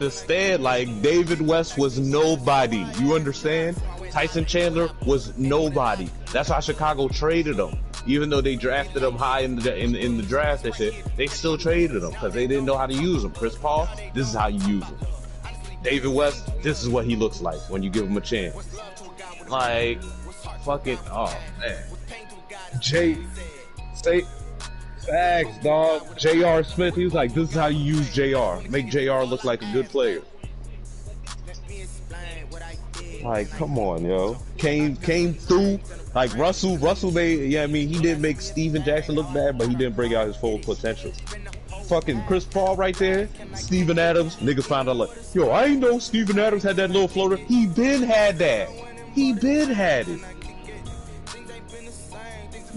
understand, like, David West was nobody. You understand? Tyson Chandler was nobody. That's why Chicago traded him. Even though they drafted him high in the draft and shit, they still traded him because they didn't know how to use him. Chris Paul, this is how you use him. David West, this is what he looks like when you give him a chance. Like, fucking, oh man. Facts, dog. J.R. Smith, he was like, this is how you use J.R. Make J.R. look like a good player. Like, come on, yo. Came through. Like, Russell made, yeah, I mean, he didn't make Steven Jackson look bad, but he didn't bring out his full potential. Fucking Chris Paul right there. Steven Adams. Niggas found out like, yo, I ain't know Steven Adams had that little floater. He been had that. He been had it.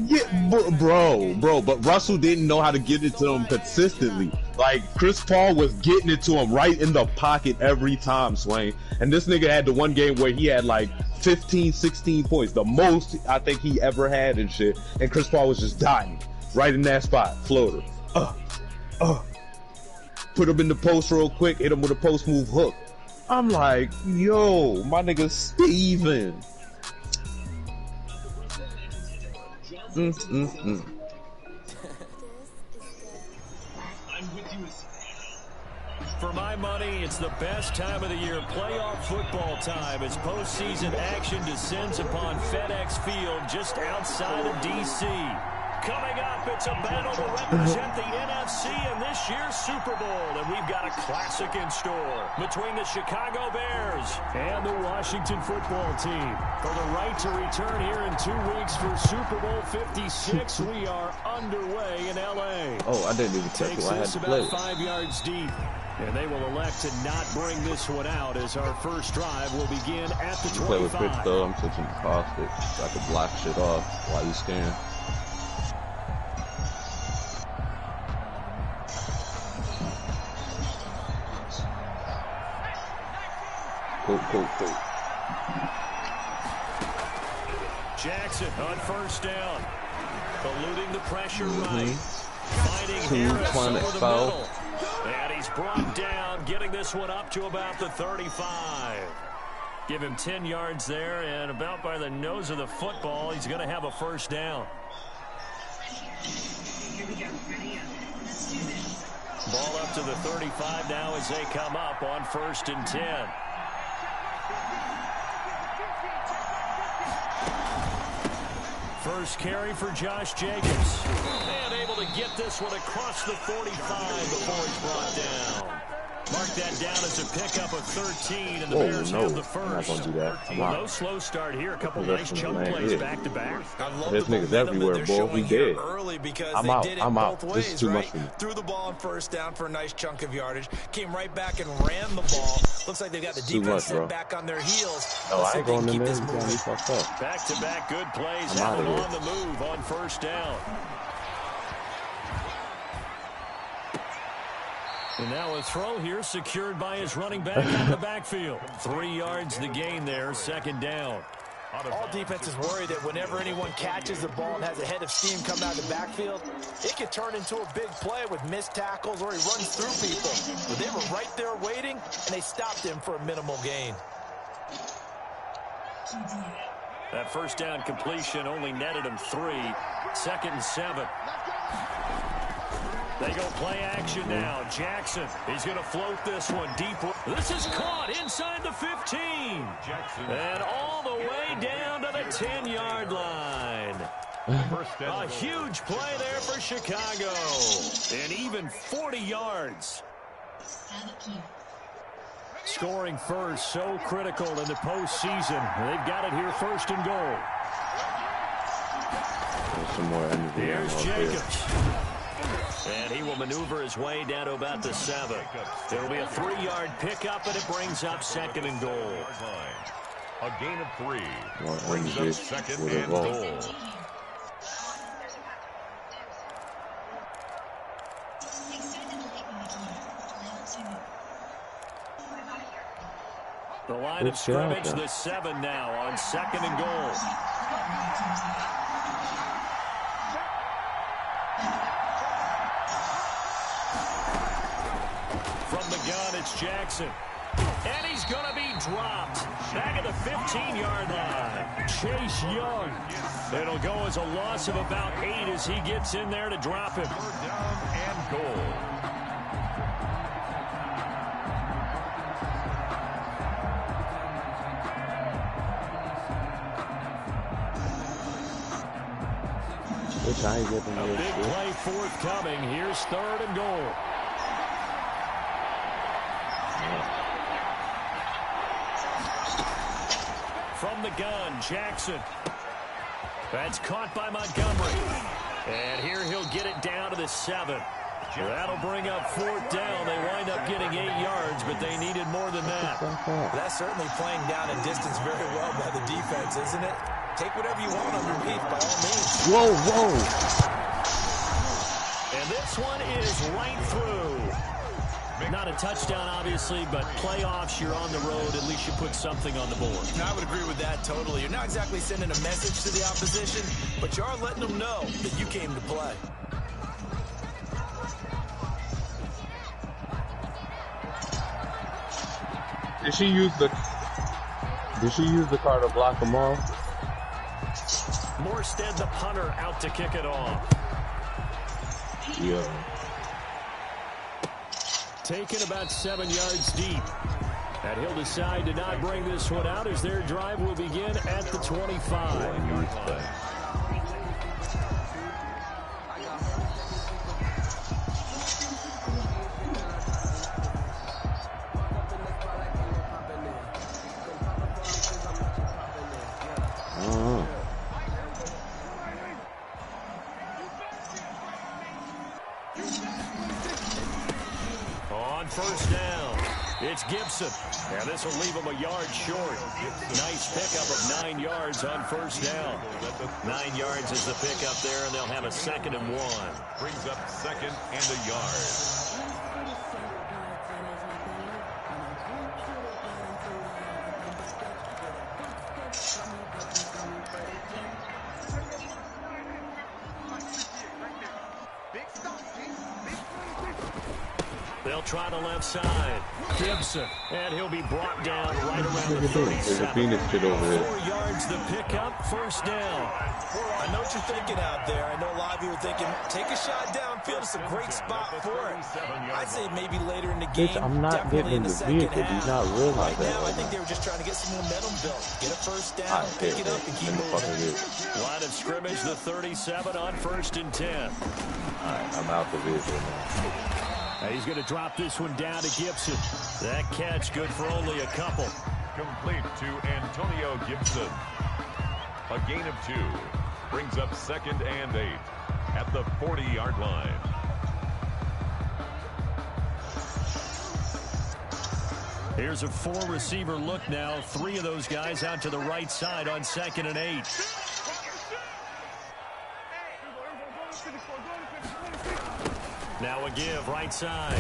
Yeah, bro, but Russell didn't know how to get it to him consistently. Like, Chris Paul was getting it to him right in the pocket every time, Swain. And this nigga had the one game where he had like 15, 16 points, the most I think he ever had and shit. And Chris Paul was just dying right in that spot, floater. Put him in the post real quick, hit him with a post move hook. I'm like, yo, my nigga Steven. For my money, it's the best time of the year, playoff football time, as postseason action descends upon FedEx Field just outside of D.C. Coming up, it's a battle to represent the NFC in this year's Super Bowl, and we've got a classic in store between the Chicago Bears and the Washington football team. For the right to return here in 2 weeks for Super Bowl 56, we are underway in L.A. Oh, I didn't even check it. I had to play it. About 5 yards deep. And they will elect to not bring this one out as our first drive will begin at the 25. Play with pitch though. I'm switching to caustic. So I can block shit off while you scan. Cool. Jackson on first down. Eluding the pressure right. Finding Harris over the middle. And he's brought down, getting this one up to about the 35. Give him 10 yards there, and about by the nose of the football, he's going to have a first down. Ball up to the 35 now as they come up on 1st and 10. First carry for Josh Jacobs. And able to get this one across the 45 before he's brought down. Mark that down as a pickup of 13, and the Bears have the first. I'm not gonna do that. No slow start here. A couple nice chunk plays back-to-back. There's niggas everywhere, boy. We dead. I'm out. This is too much for me. Threw the ball on first down for a nice chunk of yardage. Came right back and ran the ball. Looks like they've got the defense back on their heels. No, I ain't going in there. You got me fucked up. Back-to-back good plays. Having on the move on first down. And now a throw here secured by his running back out of the backfield. 3 yards the gain there, second down. All defenses worry that whenever anyone catches the ball and has a head of steam coming out of the backfield, it can turn into a big play with missed tackles or he runs through people. But they were right there waiting, and they stopped him for a minimal gain. That first down completion only netted him 3. 2nd and 7. They go play action now. Jackson, he's going to float this one deep. This is caught inside the 15. Jackson. And all the way down to the 10-yard line. A huge play there for Chicago. And even 40 yards. Scoring first, so critical in the postseason. They've got it here, 1st and goal. There's some more energy. Here's Jacobs. And he will maneuver his way down to about the 7. It'll be a 3-yard pickup, and it brings up 2nd and goal. A gain of 3. Brings up 2nd and goal. The line of scrimmage, the 7 now on 2nd and goal. From the gun, it's Jackson. And he's going to be dropped. Back at the 15-yard line. Chase Young. It'll go as a loss of about 8 as he gets in there to drop him. 3rd down and goal. A big play forthcoming. Here's 3rd and goal. From the gun, Jackson. That's caught by Montgomery. And here he'll get it down to the 7. That'll bring up 4th down. They wind up getting 8 yards, but they needed more than that. That's certainly playing down in distance very well by the defense, isn't it? Take whatever you want underneath, by all means. Whoa, whoa. And this one is right through. Not a touchdown, obviously, but playoffs, you're on the road. At least you put something on the board. I would agree with that totally. You're not exactly sending a message to the opposition, but you are letting them know that you came to play. Did she use the car to block them off? Morstead, the punter, out to kick it off. Yeah. Taken about 7 yards deep. And he'll decide to not bring this one out as their drive will begin at the 25-yard line. On 1st down, it's Gibson. Now this will leave him a yard short. Nice pickup of 9 yards on 1st down. 9 yards is the pickup there, and they'll have a 2nd and 1. Brings up 2nd and a yard. They'll try the left side. Gibson, and he'll be brought down right around the 37. 4 yards the pickup, 1st down. I know what you're thinking out there. I know a lot of you are thinking, take a shot downfield. It's a great spot for it. I'd say maybe later in the game. I'm not getting in the vehicle. Do you not realize that? Right now, I think they were just trying to get some momentum built. Get a 1st down, pick it up, and keep moving. Line of scrimmage, the 37 on 1st and 10. All right, I'm out the vehicle now. He's going to drop this one down to Gibson. That catch good for only a couple. Complete to Antonio Gibson. A gain of 2. Brings up 2nd and 8 at the 40-yard line. Here's a 4-receiver look now. 3 of those guys out to the right side on 2nd and 8. Now a give right side.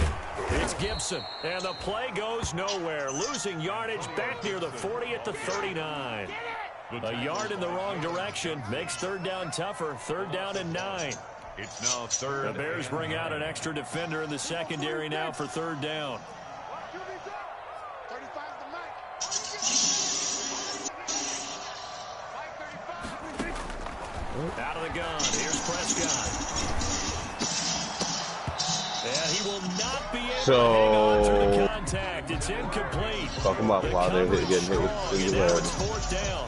It's Gibson. And the play goes nowhere. Losing yardage back near the 40 at the 39. A yard in the wrong direction. Makes 3rd down tougher. 3rd down and 9. It's now 3rd. The Bears bring out an extra defender in the secondary now for 3rd down. Out of the gun. Here's Prescott. And he will not be able to hang on through the contact. It's incomplete. Talk them up while they're getting hit in the head. It's 4th down.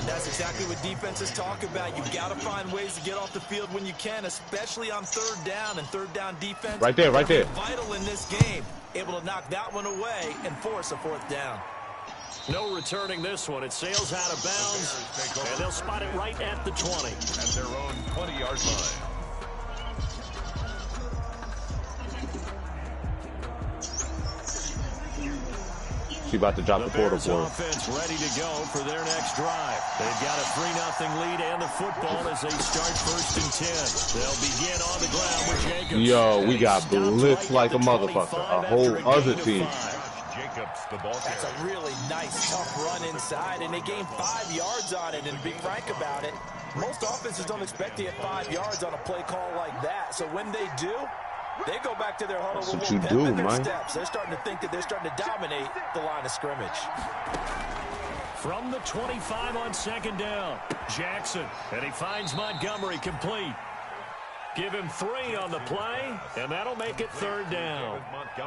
That's exactly what defenses talk about. You've got to find ways to get off the field when you can, especially on 3rd down and 3rd down defense. Right there, right there. Vital in this game. Able to knock that one away and force a 4th down. No returning this one. It sails out of bounds, and they'll spot it right at the 20. At their own 20-yard line. She about to drop the quarter for him. Offense ready to go for their next drive. They've got a 3-0 lead and the football as they start 1st and 10. They'll begin on the ground with Jacobs. Yo, we got blitzed like a motherfucker. A whole other team. That's a really nice, tough run inside, and they gained 5 yards on it. And to be frank about it, most offenses don't expect to get 5 yards on a play call like that. So when they do, They go back to their huddle. That's what you do, man. Steps. They're starting to think that they're starting to dominate the line of scrimmage. From the 25 on second down, Jackson, and he finds Montgomery complete. Give him 3 on the play, and that'll make it third down.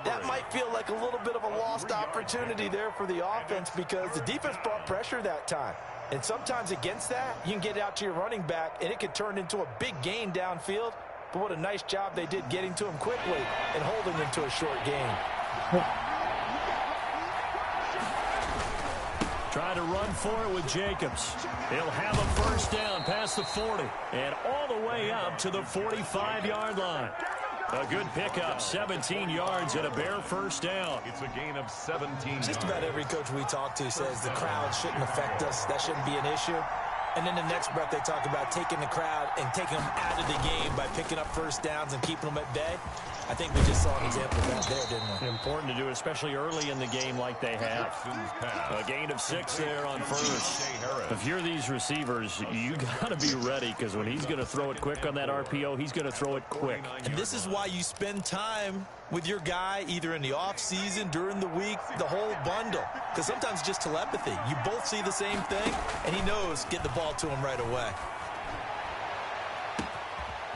That might feel like a little bit of a lost opportunity there for the offense because the defense brought pressure that time. And sometimes against that, you can get it out to your running back, and it could turn into a big gain downfield. But what a nice job they did getting to him quickly and holding him to a short gain. Try to run for it with Jacobs. He'll have a first down past the 40 and all the way up to the 45-yard line. A good pickup, 17 yards and a bare first down. It's a gain of 17. Just about every coach we talk to says the crowd shouldn't affect us. That shouldn't be an issue. And then the next breath they talk about taking the crowd and taking them out of the game by picking up first downs and keeping them at bay. I think we just saw an example of that there, didn't we? Important to do, especially early in the game like they have. A gain of 6 there on first. If you're these receivers, you got to be ready because when he's going to throw it quick on that RPO, he's going to throw it quick. And this is why you spend time with your guy either in the offseason, during the week, the whole bundle. Because sometimes just telepathy. You both see the same thing, and he knows get the ball to him right away.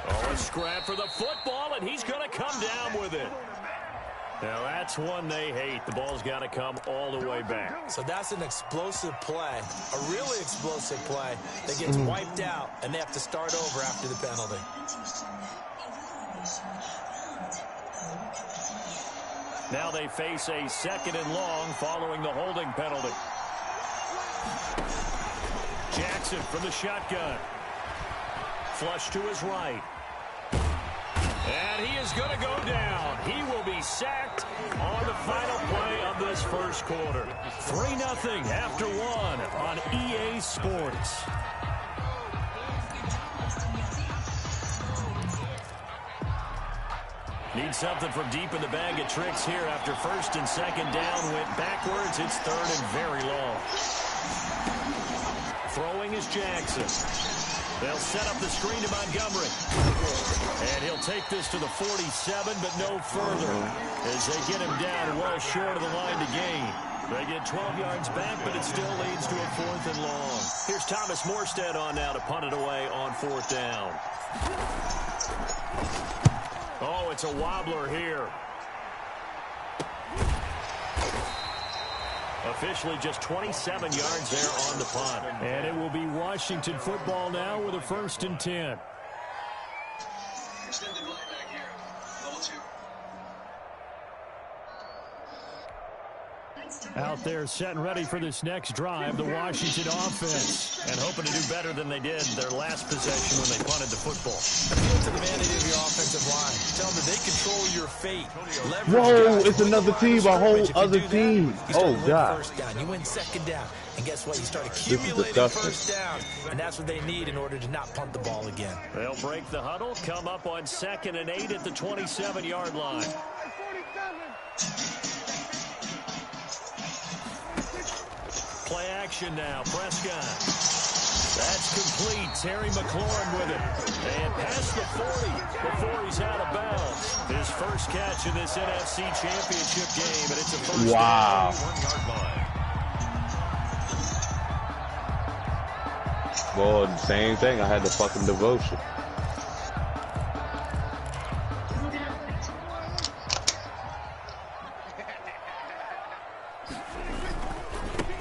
Oh, a scrap for the football, and he's going to come down with it. Now, that's one they hate. The ball's got to come all the way back. So that's an explosive play, a really explosive play that gets wiped out, and they have to start over after the penalty. Now they face a 2nd and long following the holding penalty. Jackson from the shotgun. Flush to his right. And he is going to go down. He will be sacked on the final play of this first quarter. 3-0 after 1 on EA Sports. Need something from deep in the bag of tricks here after 1st and 2nd down. Went backwards. It's 3rd and very long. Throwing is Jackson. They'll set up the screen to Montgomery. And he'll take this to the 47, but no further as they get him down well short of the line to gain. They get 12 yards back, but it still leads to a 4th and long. Here's Thomas Morstead on now to punt it away on 4th down. Oh, it's a wobbler here. Officially just 27 yards there on the punt. And it will be Washington football now with a 1st and 10. Extended line back here. Level 2. Out there set and ready for this next drive, the Washington offense. And hoping to do better than they did their last possession when they punted the football. Appeal to the mandate of your offensive line. Tell them that they control your fate. Whoa, it's another team, a whole other team. Oh, God. First down. You win 2nd down. And guess what? You start accumulating first down. And that's what they need in order to not punt the ball again. They'll break the huddle, come up on 2nd and 8 at the 27-yard line. Play action now. Prescott. That's complete. Terry McLaurin with it. And past the 40 before he's out of bounds. His first catch in this NFC Championship game, and it's a first down. 1-yard line. Well, same thing. I had the fucking devotion.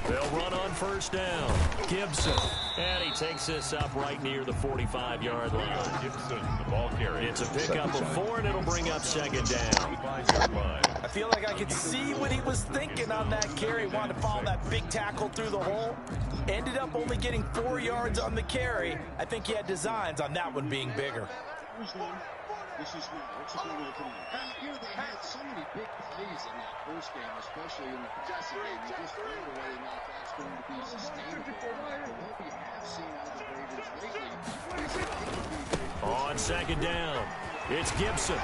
They'll run on 1st down. Gibson. And he takes this up right near the 45-yard line. Gibson, the ball carrier. It's a pickup of 4, and it'll bring up 2nd down. 5-yard line. I feel like I could see what he was thinking on that carry. Wanted to follow that big tackle through the hole. Ended up only getting 4 yards on the carry. I think he had designs on that one being bigger. This is what's going to come in. They had so many big plays in that first game, especially in the possessive game. You just wonder whether or not that's going to be sustainable. But what we have seen out of the Raiders lately is that they can be very On 2nd down, it's Gibson.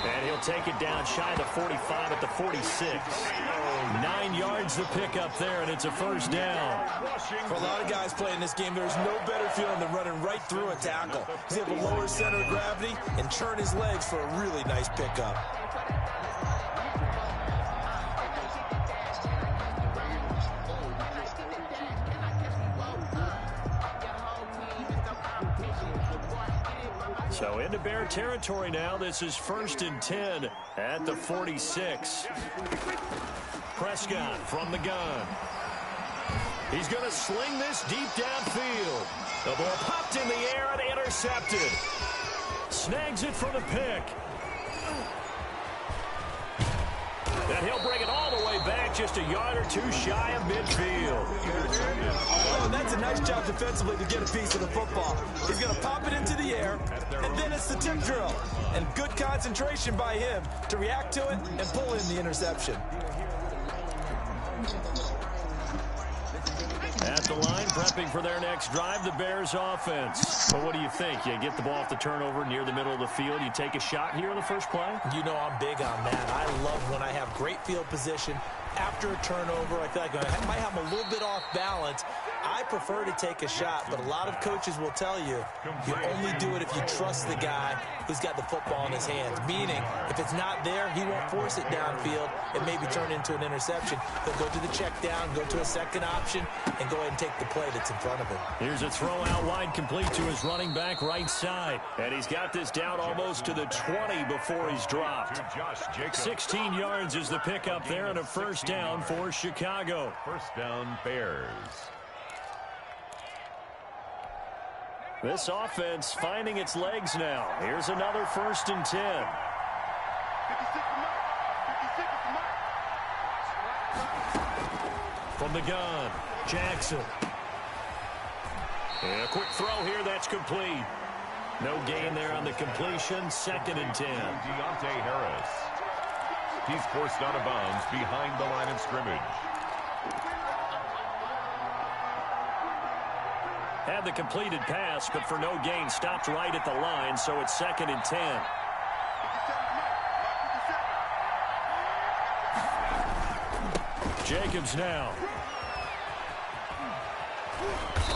And he'll take it down shy of the 45 at the 46. 9 yards to pick up there, and it's a first down. For a lot of guys playing this game, there's no better feeling than running right through a tackle. He's able to lower his center of gravity and turn his legs for a really nice pickup. So into Bear territory now. This is 1st and 10 at the 46. Prescott from the gun. He's going to sling this deep downfield. The ball popped in the air and intercepted. Snags it for the pick. And he'll bring it all the way back, just a yard or two shy of midfield. Oh, that's a nice job defensively to get a piece of the football. He's going to pop it into the air, and then it's the tip drill. And good concentration by him to react to it and pull in the interception. At the line, prepping for their next drive, the Bears offense. Well, what do you think? You get the ball off the turnover near the middle of the field. You take a shot here on the first play? You know I'm big on that. I love when I have great field position. After a turnover, I feel like I might have a little bit off balance. I prefer to take a shot, but a lot of coaches will tell you, you only do it if you trust the guy who's got the football in his hands. Meaning, if it's not there, he won't force it downfield and maybe turn into an interception. He'll go to the check down, go to a second option, and go ahead and take the play that's in front of him. Here's a throw out wide, complete to his running back right side. And he's got this down almost to the 20 before he's dropped. 16 yards is the pickup there, and a first down for Chicago. First down, Bears. This offense finding its legs now. Here's another 1st and 10. From the gun, Jackson. And a quick throw here, that's complete. No gain there on the completion, 2nd and 10. Deontay Harris. He's forced out of bounds behind the line of scrimmage. Had the completed pass, but for no gain, stopped right at the line, so it's 2nd and 10. Jacobs now.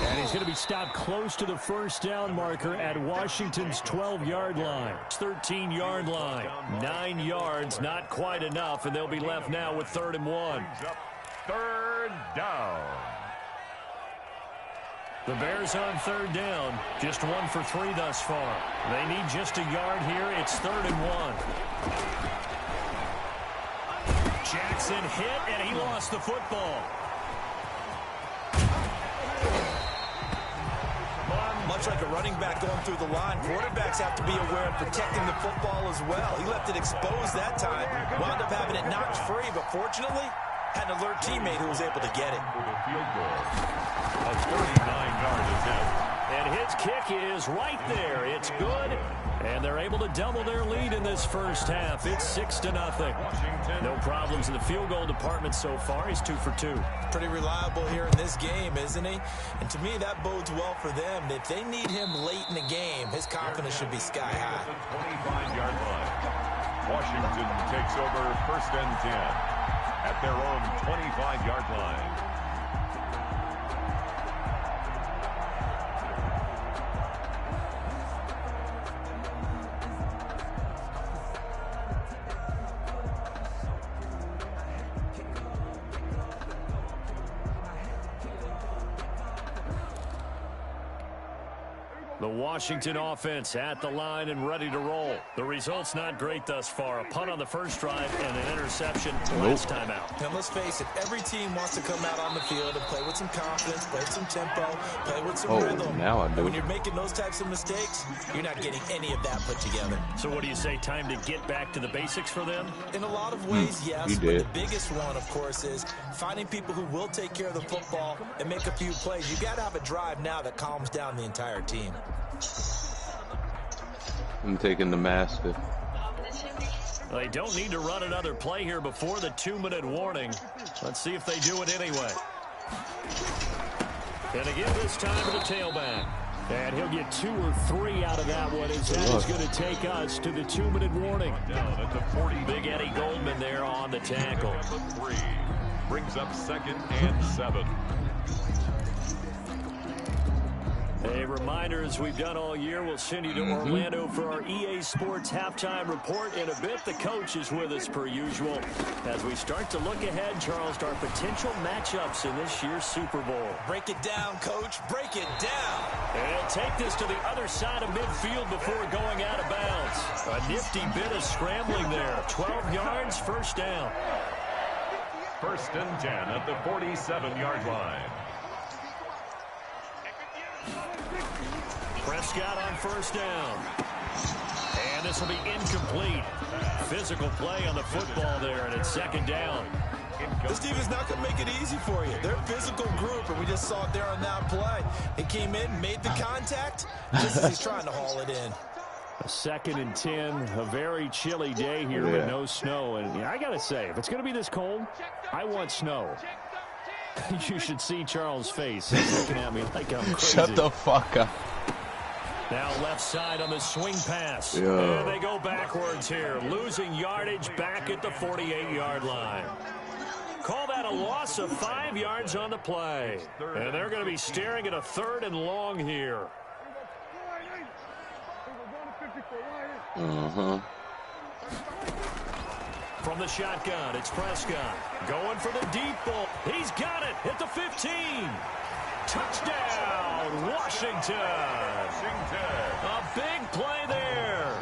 And he's going to be stopped close to the first down marker at Washington's 12-yard line. 13-yard line. 9 yards, not quite enough, and they'll be left now with 3rd and 1. 3rd down. The Bears on 3rd down, just 1 for 3 thus far. They need just a yard here. It's 3rd and 1. Jackson hit, and he lost the football. Much like a running back going through the line, quarterbacks have to be aware of protecting the football as well. He left it exposed that time, wound up having it knocked free, but fortunately, had an alert teammate who was able to get it. For the field goal, a 39-yard attempt. And his kick is right there. It's good. And they're able to double their lead in this first half. It's 6-0. No problems in the field goal department so far. He's 2 for 2. Pretty reliable here in this game, isn't he? And to me, that bodes well for them. If they need him late in the game, his confidence should be sky high. 25-yard line. Washington takes over 1st and 10 at their own 25-yard line. The Washington offense at the line and ready to roll. The result's not great thus far. A punt on the first drive and an interception last time out. And let's face it, every team wants to come out on the field and play with some confidence, play with some tempo, play with some rhythm. Now I do. And when you're making those types of mistakes, you're not getting any of that put together. So what do you say, time to get back to the basics for them? In a lot of ways, yes. But the biggest one, of course, is finding people who will take care of the football and make a few plays. You got to have a drive now that calms down the entire team. I'm taking the master. They don't need to run another play here before the 2-minute warning. Let's see if they do it anyway. And again this time to the tailback. And he'll get 2 or 3 out of that one, as that is going to take us to the 2-minute warning. Down at the 40. Big Eddie Goldman there on the tackle. Number 3 brings up 2nd and 7. A reminder, as we've done all year, we'll send you to Orlando for our EA Sports halftime report. In a bit, the coach is with us per usual. As we start to look ahead, Charles, to our potential matchups in this year's Super Bowl. Break it down, Coach. Break it down. And take this to the other side of midfield before going out of bounds. A nifty bit of scrambling there. 12 yards, first down. 1st and 10 at the 47-yard line. Prescott on first down. And this will be incomplete. Physical play on the football there, and it's 2nd down. This team is not going to make it easy for you. They're a physical group, and we just saw it there on that play. He came in, made the contact, just as he's trying to haul it in. A 2nd and 10, a very chilly day here with no snow. And I got to say, if it's going to be this cold, I want snow. You should see Charles' face. He's looking at me like I'm crazy. Shut the fuck up. Now left side on the swing pass. Yeah. And they go backwards here, losing yardage back at the 48-yard line. Call that a loss of 5 yards on the play. And they're going to be staring at a 3rd and long here. From the shotgun, it's Prescott. Going for the deep ball. He's got it at the 15. Touchdown, Washington. A big play there.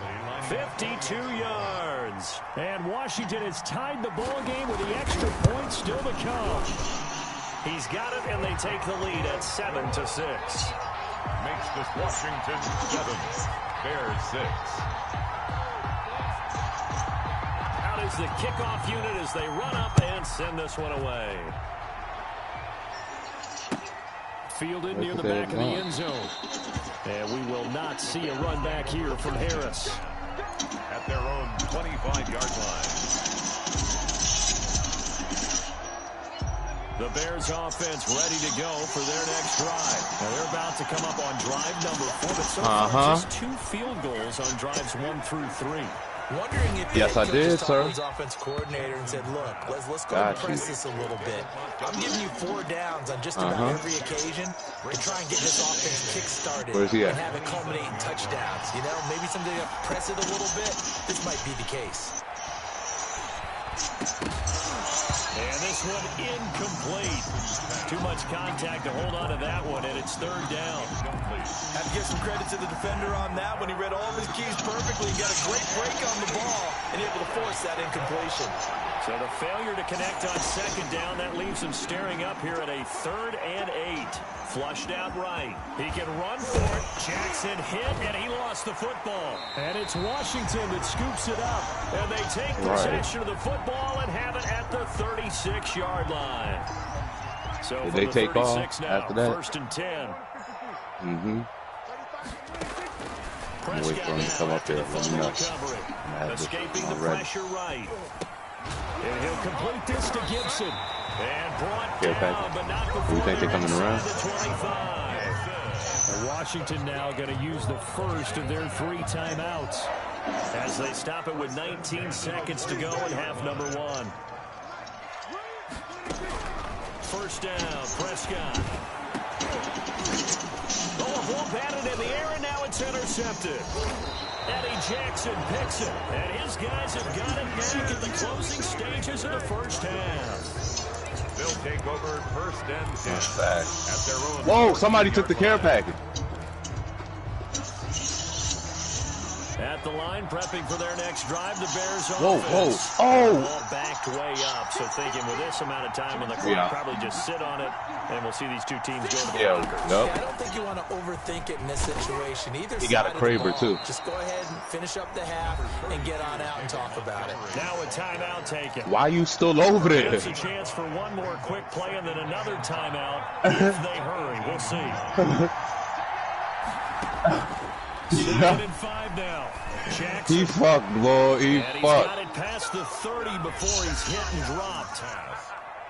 52 yards. And Washington has tied the ball game with the extra point still to come. He's got it, and they take the lead at 7-6. Makes this Washington 7, Bears 6. Out is the kickoff unit as they run up and send this one away. Fielded near the back of the end zone. And we will not see a run back here from Harris. At their own 25-yard line. The Bears offense ready to go for their next drive. Now they're about to come up on drive number 4, but so far just 2 field goals on drives 1 through 3. Wondering if yes, I did, sir. His offense coordinator and said, "Look, let's go and press this a little bit. I'm giving you 4 downs on just about every occasion to try and get this offense kick-started and have it culminate in touchdowns. You know, maybe something to press it a little bit. This might be the case." And this one incomplete. Too much contact to hold on to that one, and it's 3rd down. Have to give some credit to the defender on that one. He read all of his keys perfectly and got a great break on the ball and able to force that incompletion. So the failure to connect on 2nd down, that leaves him staring up here at a 3rd and 8. Flushed out right. He can run for it. Jackson hit, and he lost the football. And it's Washington that scoops it up. And they take possession of the football and have it at the 36-yard line. So did they take off after that? 1st and 10. I'm wait for him to come up there. Let me know. Escaping the pressure right. And he'll complete this to Gibson. And brought down, but not before you think they're coming around? Washington now going to use the first of their 3 timeouts as they stop it with 19 seconds to go in half number 1. First down, Prescott. Oh, ball batted in the air, and now it's intercepted. Eddie Jackson picks it, and his guys have got it back in the closing stages of the first half. They'll take over 1st and 10 at their own. Whoa, somebody took the care package. At the line, prepping for their next drive, the Bears Oh! offense. Ball backed way up, so thinking with this amount of time on the clock, probably just sit on it, and we'll see these 2 teams go to the lockers. I don't think you want to overthink it in this situation. Either he got a craver, too. Just go ahead and finish up the half and get on out and talk about it. Now a timeout taken. Why are you still over there? There's a chance for one more quick play and then another timeout if they hurry. We'll see. 2nd and 5 now. Jackson. He fucked, boy. He fucked. He's got it past the 30 before he's hit and dropped.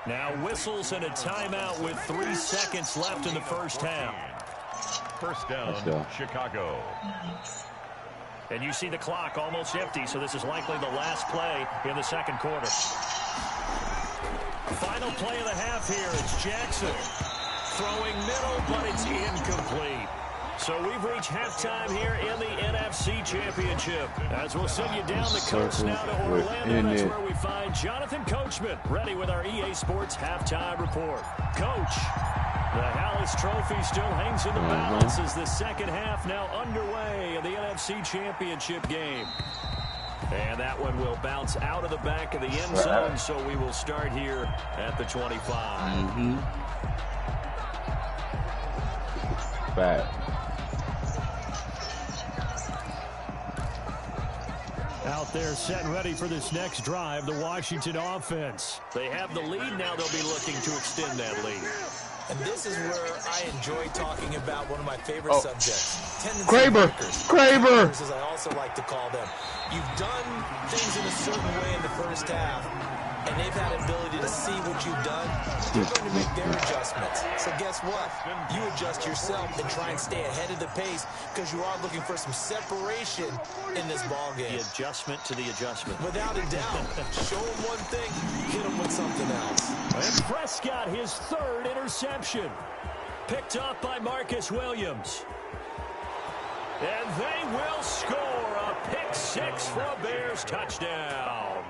Now whistles and a timeout with 3 seconds left in the first half. First down, Chicago. And you see the clock almost empty, so this is likely the last play in the second quarter. Final play of the half here. It's Jackson throwing middle, but it's incomplete. So we've reached halftime here in the NFC Championship. As we'll send you down the coast now to Orlando. That's where we find Jonathan Coachman ready with our EA Sports halftime report. Coach, the Hallis Trophy still hangs in the balance as the second half now underway in the NFC Championship game. And that one will bounce out of the back of the end zone, so we will start here at the 25. Bad. Out there set and ready for this next drive, the Washington offense. They have the lead now. They'll be looking to extend that lead. And this is where I enjoy talking about one of my favorite subjects. Kraber! As I also like to call them. You've done things in a certain way in the first half, and they've had an ability to see what you've done. They're going to make their adjustments. So guess what? You adjust yourself and try and stay ahead of the pace because you are looking for some separation in this ball game. The adjustment to the adjustment. Without a doubt. Show them one thing, hit them with something else. And Prescott, his third interception. Picked up by Marcus Williams. And they will score a pick six for a Bears touchdown.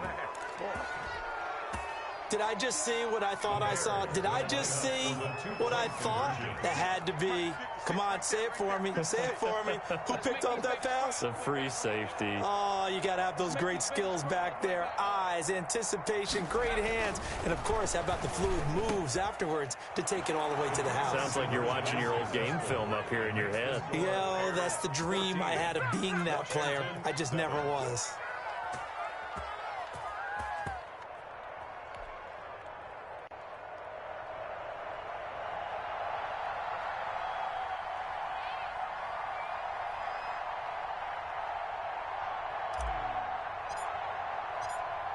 Did I just see what I thought I saw? Did I just see what I thought? That had to be. Come on, say it for me. Say it for me. Who picked up that pass? The free safety. Oh, you got to have those great skills back there. Eyes, anticipation, great hands. And, of course, how about the fluid moves afterwards to take it all the way to the house? Sounds like you're watching your old game film up here in your head. Yo, that's the dream I had of being that player. I just never was.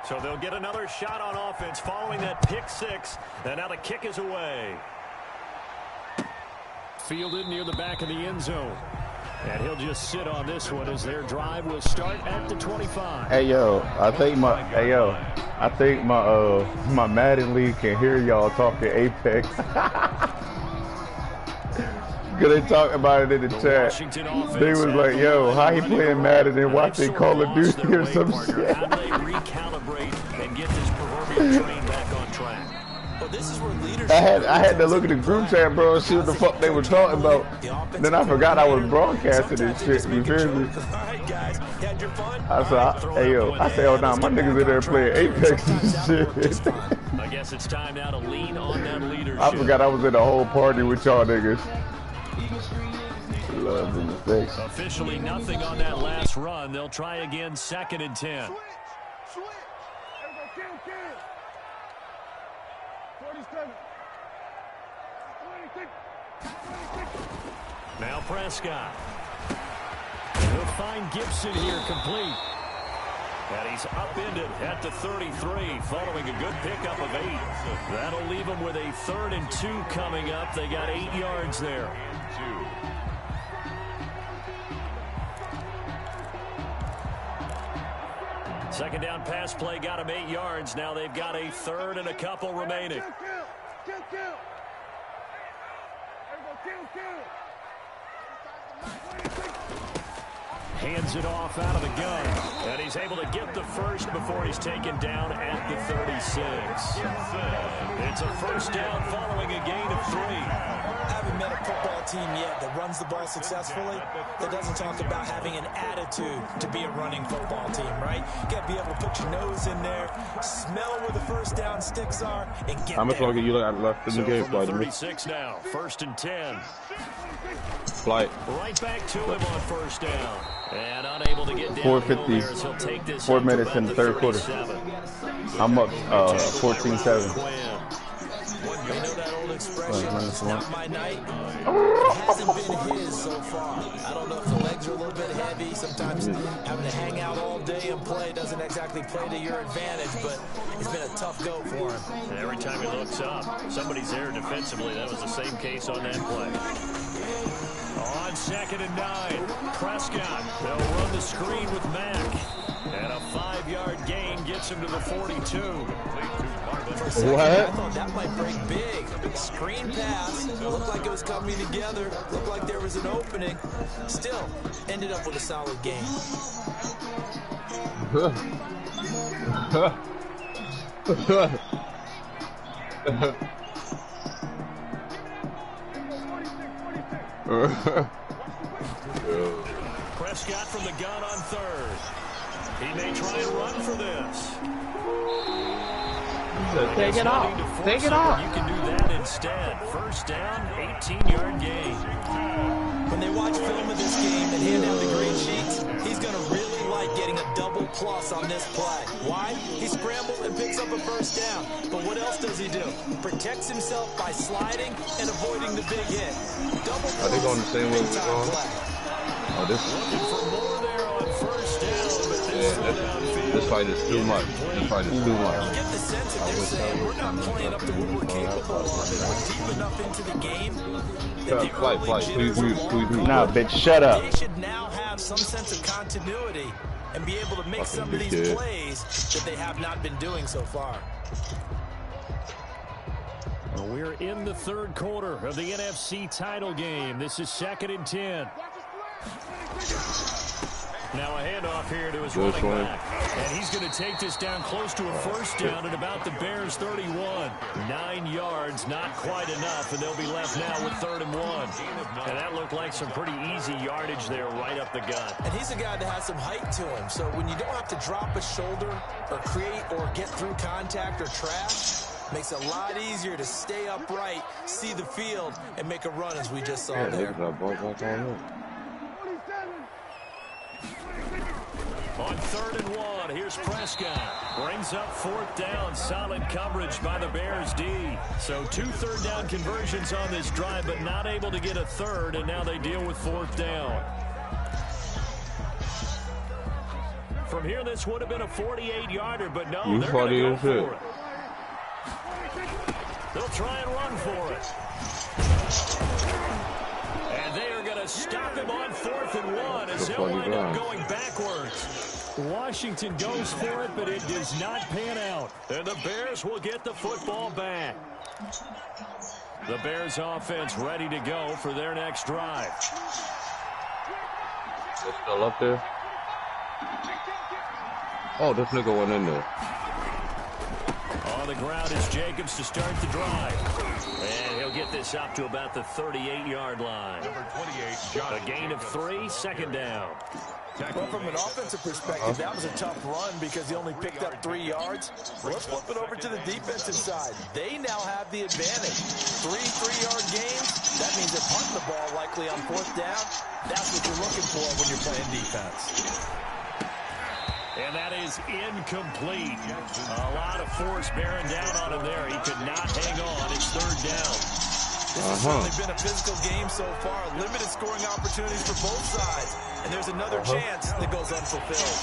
So they'll get another shot on offense following that pick six. And now the kick is away. Fielded near the back of the end zone. And he'll just sit on this one as their drive will start at the 25. Hey yo, I think my Madden League can hear y'all talking Apex. Cause they talk about it in the chat. They was like, yo, how he playing Madden and watching Call of Duty or some shit. How do they recalibrate and get this proverbial train back on track? Well, this is where leadership I had to look at the group chat, bro, and see what the fuck they were talking about. Then I forgot I was broadcasting this shit. You feel me? I said, hey yo, I said, oh nah, my niggas in there playing Apex and shit. I guess it's time now to lean on that leadership. I forgot I was in the whole party with y'all niggas. Love in the face. Officially nothing on that last run. They'll try again, 2nd and 10. Now Prescott. He'll find Gibson here complete. And he's upended at the 33 following a good pickup of 8. That'll leave him with a 3rd and 2 coming up. They got 8 yards there. 2nd down pass play got him 8 yards. Now they've got a 3rd and a couple remaining. Hands it off out of the gun. And he's able to get the first before he's taken down at the 36. It's a 1st down following a gain of 3. I haven't met a football team yet that runs the ball successfully that doesn't talk about having an attitude to be a running football team, right? You got to be able to put your nose in there, smell where the 1st down sticks are, and get How much longer you got left in the game, Flight? 36 now, 1st and 10. Flight. Right back to him on 1st down. And unable to get down. 4:50. 4 minutes in the 3rd quarter. I'm up 14-7. You know that old expression, it's not my night. It hasn't been his so far. I don't know if the legs are a little bit heavy. Sometimes having to hang out all day and play doesn't exactly play to your advantage, but it's been a tough go for him. And every time he looks up, somebody's there defensively. That was the same case on that play. On 2nd and 9, Prescott. They'll run the screen with Mack. And a 5-yard gain gets him to the 42. For a second, I thought that might break big. Screen pass. Looked like it was coming together. Looked like there was an opening. Still, ended up with a solid game. Prescott from the gun on 3rd. He may try and run for this. Take it off. Take it off. You can do that instead. First down, 18-yard gain. When they watch film of this game and hand out the grade sheets, he's going to really like getting a double plus on this play. Why? He scrambles and picks up a first down. But what else does he do? Protects himself by sliding and avoiding the big hit. Double plus. Are they going the same way we're going? Oh, this is... Looking for more there on first down, but this fight is too much. This fight is too much. You get the sense that they're saying we're not playing up to what we're capable of, and we're deep enough into the game that the Please. Nah, bitch, shut up. They should now have some sense of continuity and be able to make some of these plays that they have not been doing so far. Well, we're in the 3rd quarter of the NFC title game. This is 2nd and 10. Now a handoff here to his running back. And he's going to take this down close to a first down at about the Bears' 31. 9 yards, not quite enough, and they'll be left now with 3rd and 1. And that looked like some pretty easy yardage there right up the gut. And he's a guy that has some height to him, so when you don't have to drop a shoulder or create or get through contact or trash, makes it a lot easier to stay upright, see the field, and make a run as we just saw there. On 3rd and 1, here's Prescott. Brings up 4th down. Solid coverage by the Bears D. So 2 third-down conversions on this drive, but not able to get a 3rd, and now they deal with 4th down. From here, this would have been a 48-yarder, but no, they're going to go for it. They'll try and run for it. And they are going to stop him on 4th and 1 as he'll wind up going backwards. Washington goes for it, but it does not pan out. And the Bears will get the football back. The Bears offense ready to go for their next drive. They're still up there. Oh, this nigga went in there. On the ground is Jacobs to start the drive. And he'll get this up to about the 38-yard line. Number 28, a gain of 3, 2nd down. Well, from an offensive perspective, that was a tough run because he only picked up 3 yards. Let's flip it over to the defensive side. They now have the advantage. 3 3-yard gains. That means they're punting the ball likely on 4th down. That's what you're looking for when you're playing defense. And that is incomplete. A lot of force bearing down on him there. He could not hang on. It's 3rd down. This has certainly been a physical game so far. Limited scoring opportunities for both sides. And there's another chance that goes unfulfilled.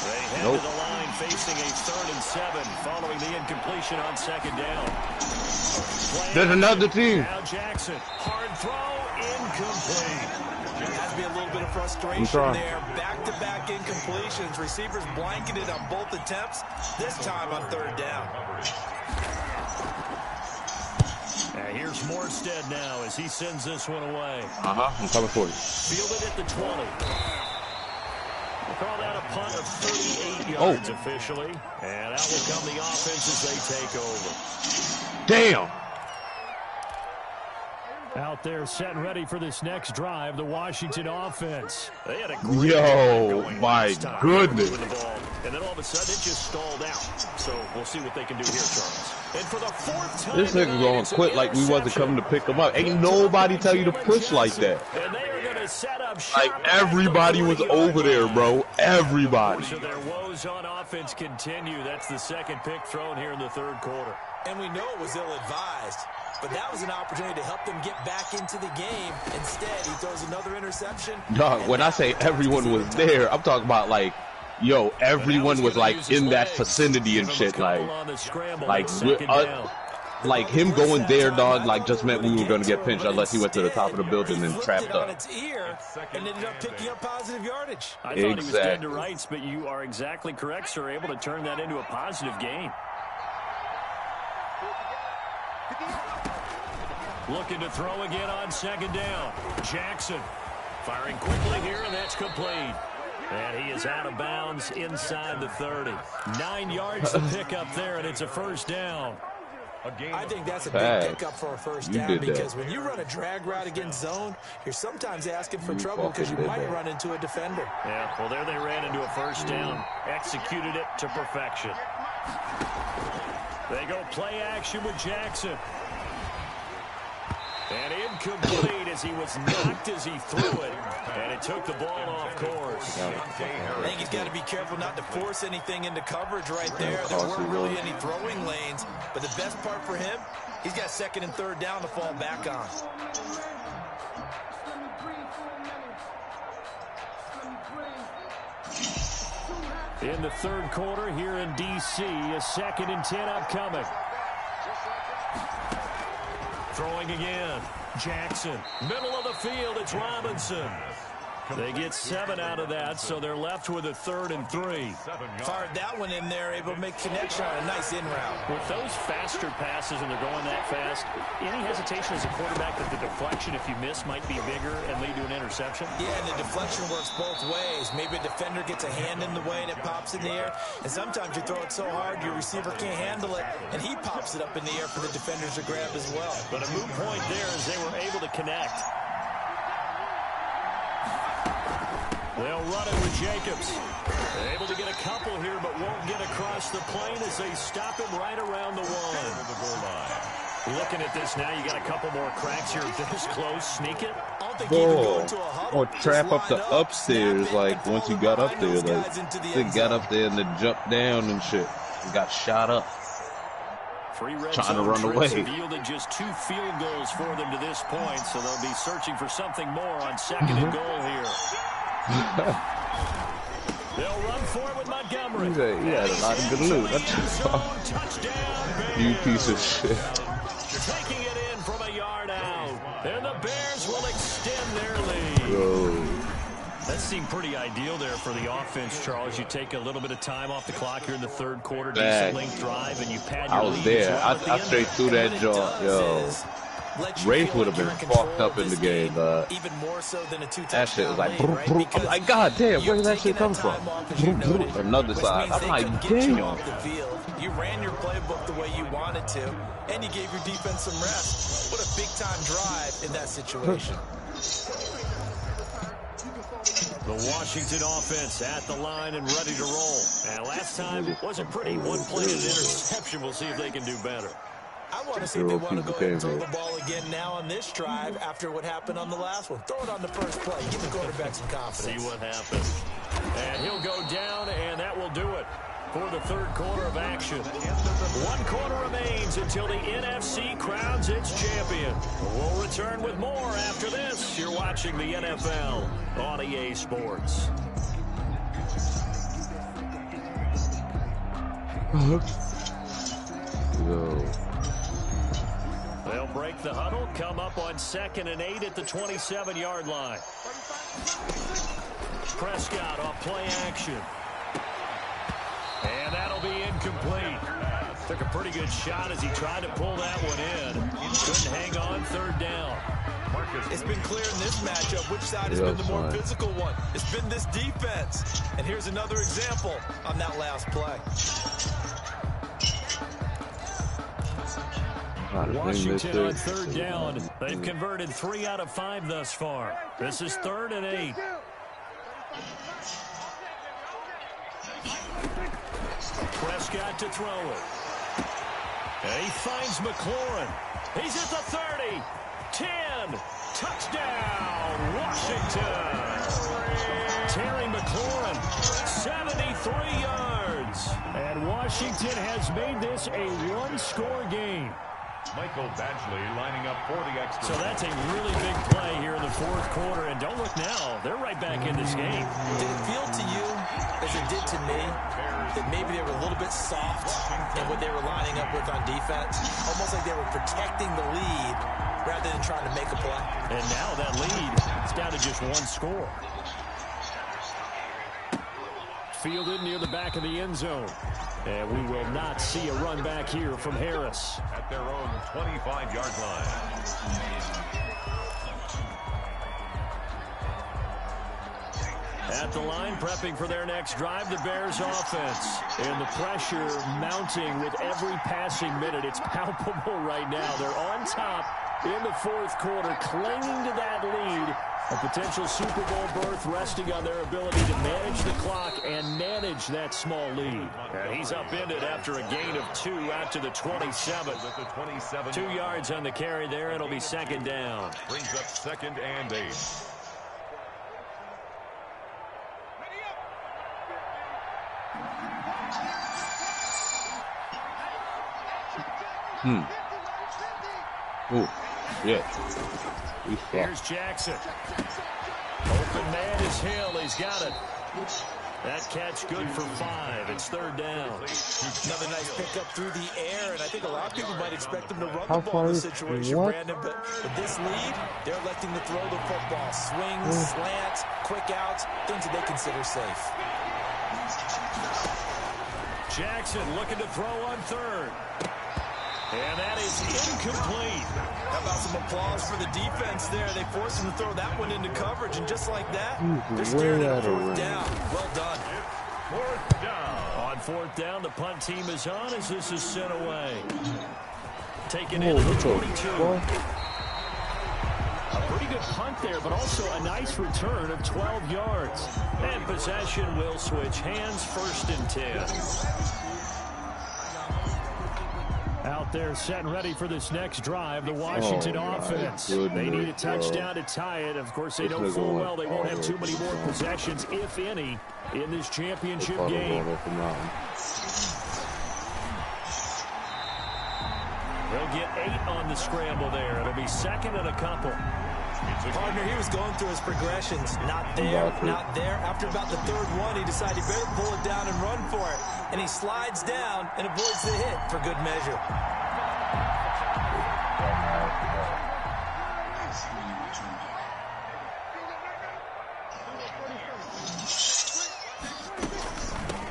They head to the line facing a 3rd and 7 following the incompletion on 2nd down. There's another team. Now Jackson. Hard throw. Incomplete. There has to be a little bit of frustration there. Back-to-back incompletions. Receivers blanketed on both attempts. This time on 3rd down. Here's Morstead now as he sends this one away. I'm coming for you. Fielded at the 20. We'll call that a punt of 38 yards officially. And out will come the offense as they take over. Damn. Out there set and ready for this next drive, the Washington offense. They had a great my goodness. And then all of a sudden it just stalled out. So we'll see what they can do here, Charles. And for the 4th time, this nigga gonna quit like we wasn't coming to pick him up. Ain't nobody tell you to push like that. And they are gonna set up shop. Like everybody was over there, bro. Everybody. So their woes on offense continue. That's the 2nd pick thrown here in the 3rd quarter. And we know it was ill-advised. But that was an opportunity to help them get back into the game. Instead, he throws another interception. Dog, when I say everyone was there, I'm talking about like, yo, everyone was like in that vicinity and shit. Like like him going there, dog, like just meant we were going to get pinched unless he went to the top of the building and trapped up. Its ear and ended up picking up positive yardage. I thought he was dead to rights, but you are exactly correct, sir. Able to turn that into a positive gain. Looking to throw again on second down. Jackson firing quickly here, and that's complete. And he is out of bounds inside the 30. 9 yards to pick up there, and it's a first down. I think that's a big pickup for a first down because when you run a drag route against zone, you're sometimes asking for trouble because you might run into a defender. Yeah, well, there they ran into a first down. Executed it to perfection. They go play action with Jackson. And incomplete as he was knocked as he threw it. And it took the ball off course. I think he's got to be careful not to force anything into coverage right there. There weren't really any throwing lanes. But the best part for him, he's got second and third down to fall back on. In the third quarter here in D.C., a 2nd and 10 upcoming. Throwing again. Jackson. Middle of the field, it's Robinson. They get 7 out of that, so they're left with a 3rd and 3. Fired that one in there, able to make connection on a nice in route. With those faster passes and they're going that fast, any hesitation as a quarterback that the deflection, if you miss, might be bigger and lead to an interception? Yeah, and the deflection works both ways. Maybe a defender gets a hand in the way and it pops in the air. And sometimes you throw it so hard your receiver can't handle it, and he pops it up in the air for the defenders to grab as well. But a moot point there as they were able to connect. They'll run it with Jacobs. They're able to get a couple here, but won't get across the plane as they stop him right around the 1. Looking at this now, you got a couple more cracks here. This close, sneak it. Or trap up the upstairs, like once you got up there, like they got up there and then jumped down and shit. And got shot up. Trying to run away. Yielded just 2 field goals for them to this point, so they'll be searching for something more on 2nd and goal here. They'll run for it with Montgomery. He had a lot of good loot. You piece of shit. Taking it in from a yard out. And the Bears will extend their lead. Bro. That seemed pretty ideal there for the offense, Charles. You take a little bit of time off the clock here in the third quarter, decent length drive, and you pad your lead. I was there. I straight threw that jaw. Yo. Rafe would have been fucked up in the game, but even more so than a that shit was like, I'm like, God damn, where did that shit come from? Another side. I'm like, damn. You ran your playbook the way you wanted to, and you gave your defense some rest. What a big-time drive in that situation. The Washington offense at the line and ready to roll. And last time it wasn't pretty. One play and an interception. We'll see if they can do better. I want to see if they want to go ahead and throw the ball again now on this drive after what happened on the last one. Throw it on the first play. Give the quarterback some confidence. See what happens. And he'll go down, and that will do it for the third quarter of action. 1 quarter remains until the NFC crowns its champion. We'll return with more after this. You're watching the NFL on EA Sports. They'll break the huddle, come up on 2nd and 8 at the 27-yard line. Prescott off play action. And that'll be incomplete. Took a pretty good shot as he tried to pull that one in. Couldn't hang on, 3rd down. It's been clear in this matchup which side has been the more physical one. It's been this defense. And here's another example on that last play. Washington on 3rd down. They've converted 3 out of 5 thus far. This is 3rd and 8. Prescott to throw it. And he finds McLaurin. He's at the 30. 10. Touchdown, Washington. Terry McLaurin, 73 yards. And Washington has made this a 1-score game. Michael Badgley lining up for the extra. So that's a really big play here in the 4th quarter. And don't look now, they're right back in this game. Did it feel to you as it did to me that maybe they were a little bit soft in what they were lining up with on defense. Almost like they were protecting the lead rather than trying to make a play. And now that lead is down to just one score. Fielded near the back of the end zone. And we will not see a run back here from Harris. At their own 25-yard line. At the line, prepping for their next drive, the Bears offense. And the pressure mounting with every passing minute. It's palpable right now. They're on top in the fourth quarter, clinging to that lead. A potential Super Bowl berth resting on their ability to manage the clock and manage that small lead. And he's upended after a gain of 2 out to the 27. 2 yards on the carry there. It'll be second down. Brings up 2nd and 8. Oh, yeah. Here's Jackson. Open man is Hill. He's got it. That catch good for 5. It's third down. Another nice pickup through the air, and I think a lot of people might expect them to run the ball in this situation, Brandon. But with this lead, they're electing to throw the football. Swings, slants, quick outs, things that they consider safe. Jackson looking to throw on third. And that is incomplete. How about some applause for the defense there? They forced him to throw that one into coverage, and just like that, they're staring at fourth down. Well done. Fourth down. On fourth down, the punt team is on as this is sent away. Taken in at the 22. A pretty good punt there, but also a nice return of 12 yards. And possession will switch hands, 1st and 10. Out there set and ready for this next drive, the Washington offense. They need a touchdown to tie it. Of course, they know full well they won't have too many more possessions, if any, in this championship game. They'll get 8 on the scramble there. It'll be 2nd and a couple. Partner, he was going through his progressions. Not there, not there. After about the 3rd one, he decided he better pull it down and run for it. And he slides down and avoids the hit for good measure.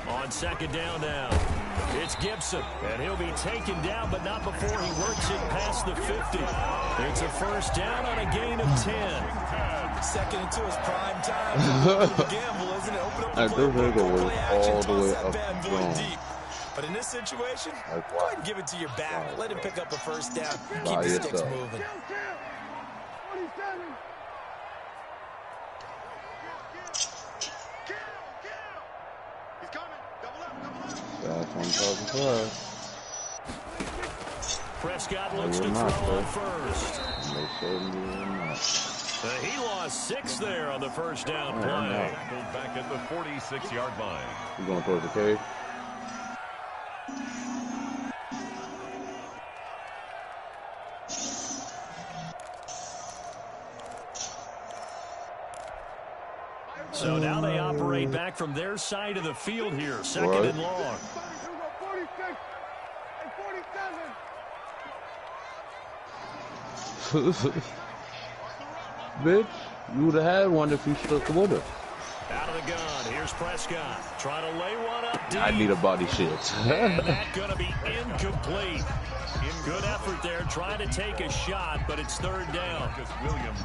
On 2nd down now, it's Gibson, and he'll be taken down, but not before he works it past the 50. It's a 1st down on a gain of 10. Second into his prime time. Gamble, isn't it? Open up the playbook, play action, toss that bad boy deep. But in this situation, go ahead and give it to your back. Let him pick up a 1st down. Keep the sticks moving. Prescott looks to throw on first. He lost 6 there on the 1st down play. Back at the 46-yard line. He's going towards the cave. So now they operate back from their side of the field here. 2nd and long. Bitch, you would have had one if you stuck with it. Out of the gun. Here's Prescott. Trying to lay one up deep. I need a body shield. And that's going to be incomplete. Good effort there, trying to take a shot, but it's 3rd down.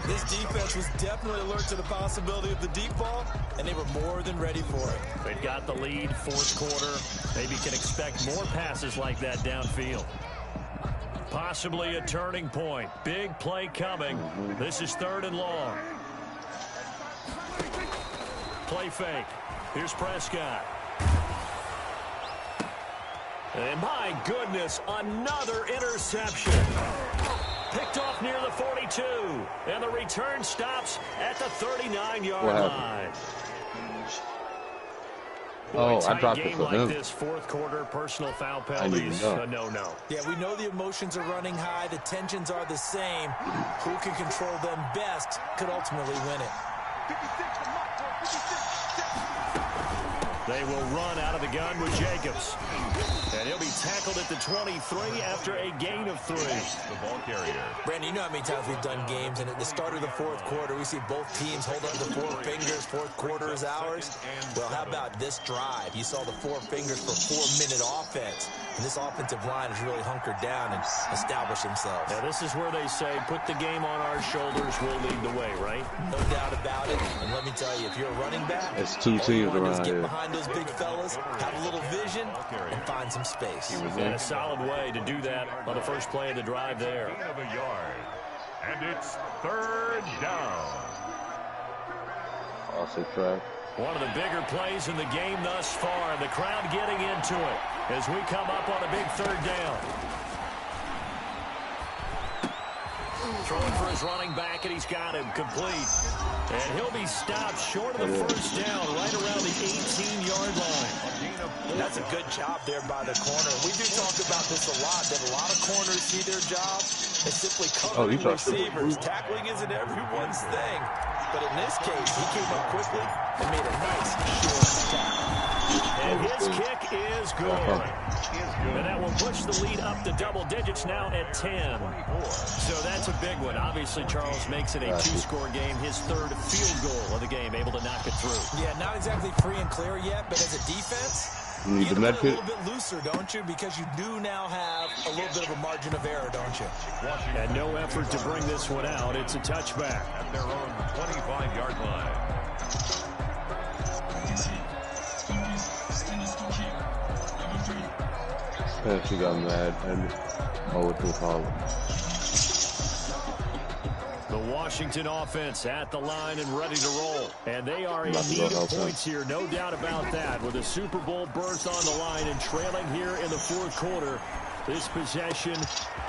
This defense was definitely alert to the possibility of the deep ball, and they were more than ready for it. They've got the lead, 4th quarter. Maybe can expect more passes like that downfield. Possibly a turning point. Big play coming. This is 3rd and long. Play fake. Here's Prescott. And my goodness, another interception. Picked off near the 42. And the return stops at the 39-yard line. Oh, I dropped it for like him. this 4th quarter, personal foul penalties, no. Yeah, we know the emotions are running high. The tensions are the same. Who can control them best could ultimately win it. They will run out of the gun with Jacobs. And he'll be tackled at the 23 after a gain of 3. The ball carrier. Brandon, you know how many times we've done games, and at the start of the fourth quarter, we see both teams hold up the 4 fingers. Fourth quarter is ours. Well, how about this drive? You saw the 4 fingers for 4-minute offense. And this offensive line has really hunkered down and established themselves. Now, this is where they say, put the game on our shoulders, we'll lead the way, right? No doubt about it. And let me tell you, if you're a running back, it's 2 teams around get here. behind those big fellas, have a little vision, and find some space. And a solid way to do that on the first play of the drive there. Gain of a yard. And it's 3rd down. Also track. One of the bigger plays in the game thus far, and the crowd getting into it as we come up on a big 3rd down. Throwing for his running back, and he's got him complete. And he'll be stopped short of the first down, right around the 18-yard line. That's a good job there by the corner. We do talk about this a lot, that a lot of corners see their job as simply covering receivers. Tackling isn't everyone's thing. But in this case, he came up quickly and made a nice short tackle. And his kick is good. And that will push the lead up to double digits now at 10. So that's a big one. Obviously, Charles makes it a 2-score game. His 3rd field goal of the game, able to knock it through. Yeah, not exactly free and clear yet, but as a defense, you need to play play a little bit looser, don't you? Because you do now have a little bit of a margin of error, don't you? And no effort to bring this one out. It's a touchback. At their own 25-yard line. She got mad and what to call it. The Washington offense at the line and ready to roll. And they are in need of points here, no doubt about that. With a Super Bowl berth on the line and trailing here in the 4th quarter. This possession,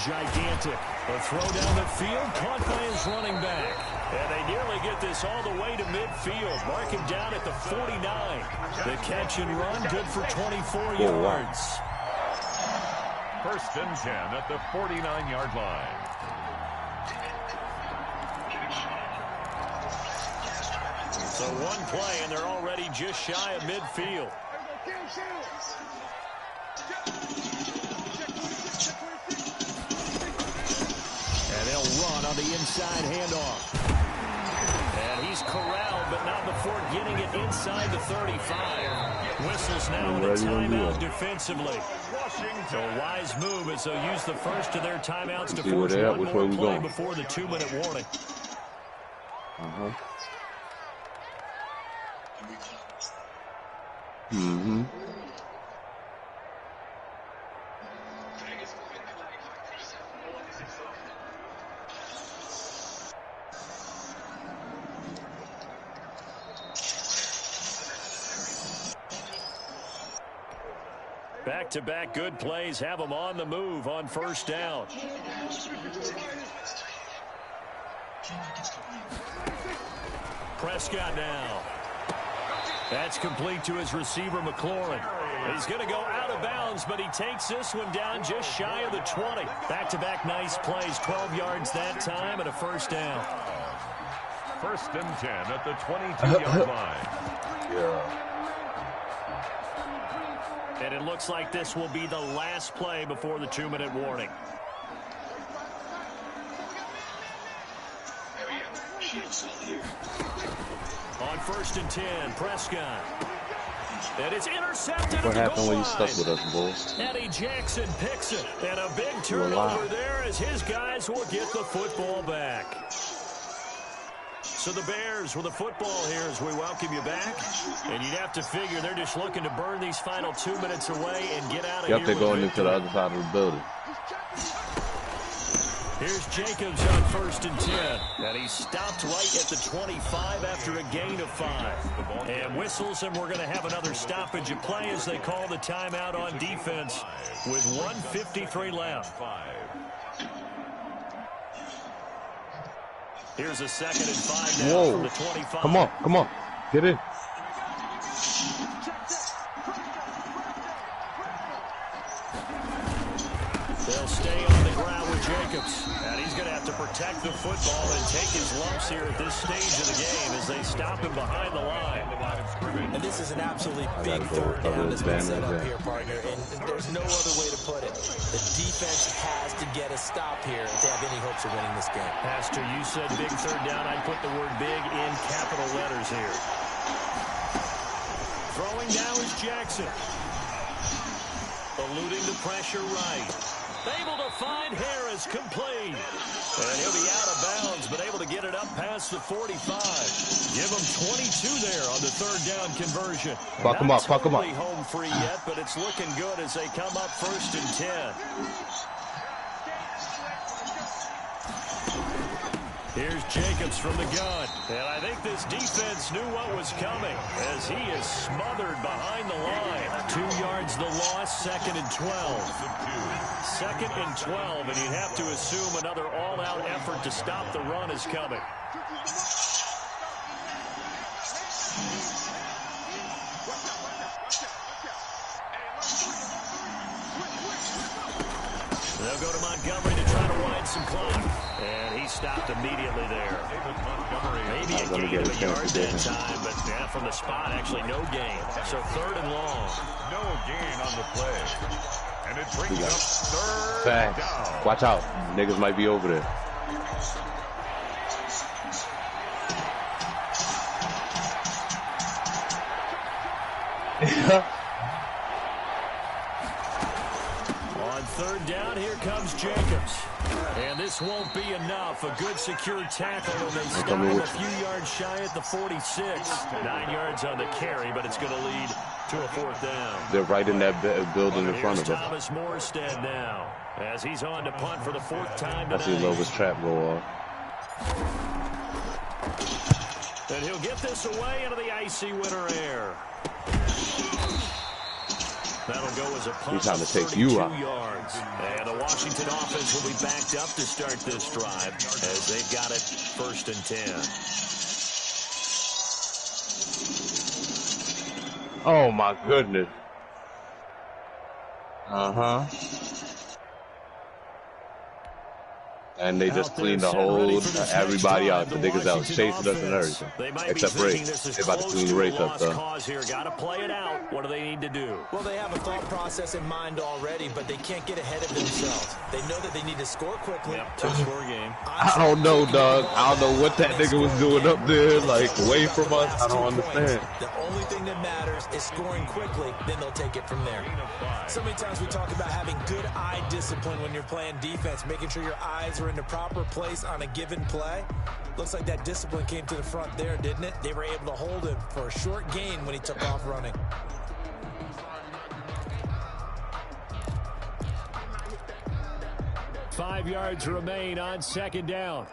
gigantic. A throw down the field, caught by his running back. And they nearly get this all the way to midfield. Mark him down at the 49. The catch and run, good for 24 yards. 1st and 10 at the 49-yard line. So one play, and they're already just shy of midfield. And they'll run on the inside handoff. And he's corralled, but not before getting it inside the 35. Whistles now with a timeout defensively. So a wise move as they'll use the first of their timeouts to force one more play before the 2-minute warning. Back-to-back good plays have them on the move on 1st down. Prescott now. That's complete to his receiver, McLaurin. He's going to go out of bounds, but he takes this one down just shy of the 20. Back-to-back nice plays, 12 yards that time and a 1st down. 1st and 10 at the 22-yard line. Yeah. And it looks like this will be the last play before the 2-minute warning. On 1st and 10, Prescott. And it's intercepted. What happened when you stuck with us, Bulls? Eddie Jackson picks it. And a big turnover there as his guys will get the football back. So the Bears with the football here as we welcome you back. And you'd have to figure they're just looking to burn these final 2 minutes away and get out of here. Yep, they're going into the other side of the building. Here's Jacobs on 1st and 10. And he's stopped right at the 25 after a gain of 5. And whistles, and we're going to have another stoppage of play as they call the timeout on defense with 1:53 left. Here's a 2nd and 5 now from the 25. Come on. Get in. They'll stay on the ground with Jacobs. And he's going to have to protect the football and take his lumps here at this stage of the game as they stop him behind the line. And this is an absolutely big third down that's been set up here, partner, and there's no other way to put it. The defense has to get a stop here to have any hopes of winning this game. Pastor, you said big third down. I'd put the word big in capital letters here. Throwing now is Jackson. Eluding the pressure right. Able to find Harris, complete. And he'll be out of bounds, but able to get it up past the 45. Give him 22 there on the third down conversion. Fuck him up, fuck him up. Not totally home free yet, but it's looking good as they come up 1st and 10. Here's Jacobs from the gun. And I think this defense knew what was coming as he is smothered behind the line. 2 yards the loss, 2nd and 12. 2nd and 12, and you'd have to assume another all-out effort to stop the run is coming. They'll go to Montgomery to try to wind some clock. And he stopped immediately there. Maybe a gain of a yard that time, but yeah, from the spot, actually no gain. So 3rd and long. No gain on the play. And it brings up 3rd down. Watch out. Niggas might be over there. On 3rd down, here comes Jacobs. And this won't be enough. A good secure tackle, and they stop him a few yards shy at the 46. 9 yards on the carry, but it's going to lead to a 4th down. They're right in that building in front of us. Thomas Morstead now, as he's on to punt for the 4th time tonight. I see Lovis trap go off. And he'll get this away into the icy winter air. That'll go as a punt. He's trying to take you out. Yards. And the Washington offense will be backed up to start this drive as they've got it 1st and 10. Oh my goodness. And they just cleaned the whole everybody out. The niggas out chasing us and everything. Except Ray. They about to clean Ray up though. Got to play it out. What do they need to do? Well, they have a thought process in mind already, but they can't get ahead of themselves. They know that they need to score quickly. Yep, 2-score game. I don't know, dog. I don't know what that nigga was doing up there, like away from us. I don't understand. The only thing that matters is scoring quickly, then they'll take it from there. So many times we talk about having good eye discipline when you're playing defense, making sure your eyes are in the proper place on a given play. Looks like that discipline came to the front there, didn't it? They were able to hold him for a short gain when he took off running. Five yards remain on 2nd down.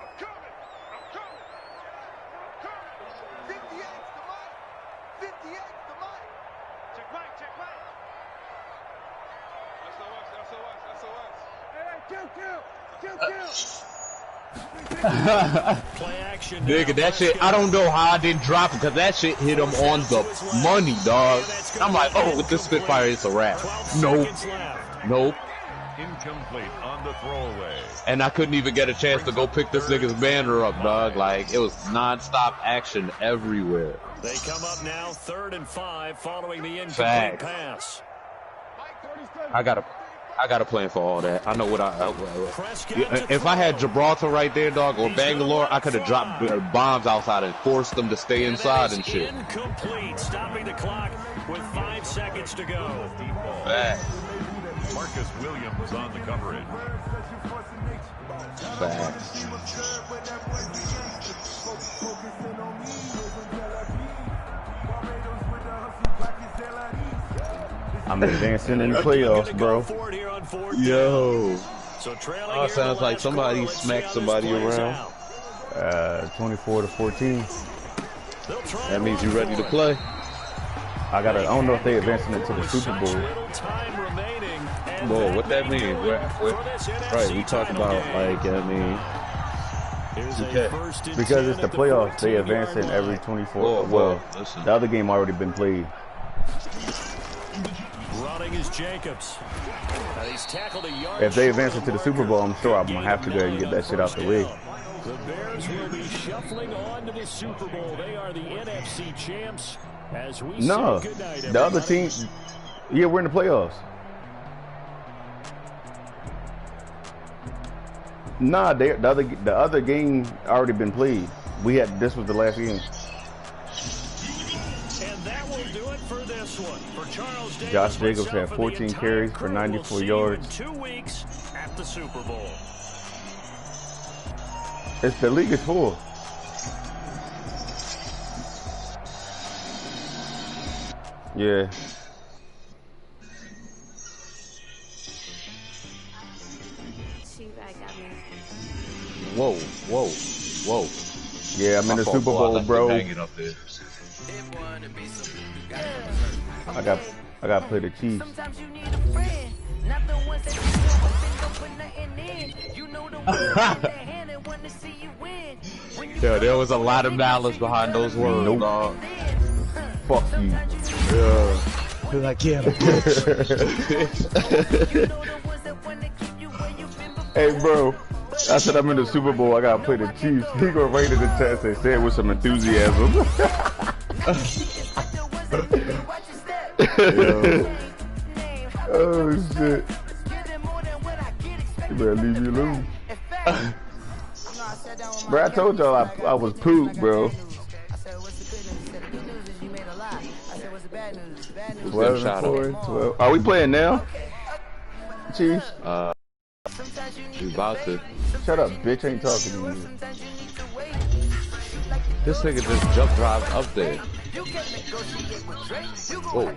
Nigga, that shit, I don't know how I didn't drop it, because that shit hit him on the money, dog. I'm like, oh, with this Spitfire, it's a wrap. Nope. Nope. Incomplete on the throwaway. And I couldn't even get a chance to go pick this nigga's banner up, dog. Like, it was non-stop action everywhere. They come up now 3rd and 5 following the incomplete pass. I got a plan for all that. I know what if I had Gibraltar right there, dog, or Bangalore, I could have dropped bombs outside and forced them to stay inside and shit. Incomplete, stopping the clock with 5 seconds to go. Marcus Williams on the coverage. Facts. I'm advancing in the playoffs, bro. Yo. Oh, sounds like somebody smacked somebody around. 24-14. That means you're ready to play. I don't know if they advancing into the Super Bowl. Boy, what that mean? Right, we talking about, like, I mean, because it's the playoffs, they advancing every 24. Well, the other game already been played. Running is Jacobs. He's tackled a yard. If they advance into the Super Bowl, I'm sure I'm gonna have to go and get that shit out the way. The Bears will be shuffling on to the Super Bowl. They are the NFC champs. As we say goodnight, the other team. Yeah, we're in the playoffs. Nah, the other game already been played. This was the last game. And that will do it for this one. For Charles Davis, Josh Jacobs had 14 carries for 94 yards. 2 weeks at the Super Bowl. It's the league is full. Yeah. Whoa, whoa, whoa. Yeah, I'm in the Super Bowl, bro. Up there. I got to play the Chiefs. Yeah, there was a lot of malice behind those words, dog. Fuck you. Yeah. They're like, yeah, bitch. Hey, bro. I said I'm in the Super Bowl. I gotta play the Chiefs. He gonna write in the chat and say it with some enthusiasm. Oh shit! You better leave me alone. Bro, I told y'all I was pooped, bro. 12. Are we playing now? Chiefs? We about to. Shut up, bitch. I ain't talking to you. This nigga just jump drive up there. Whoa.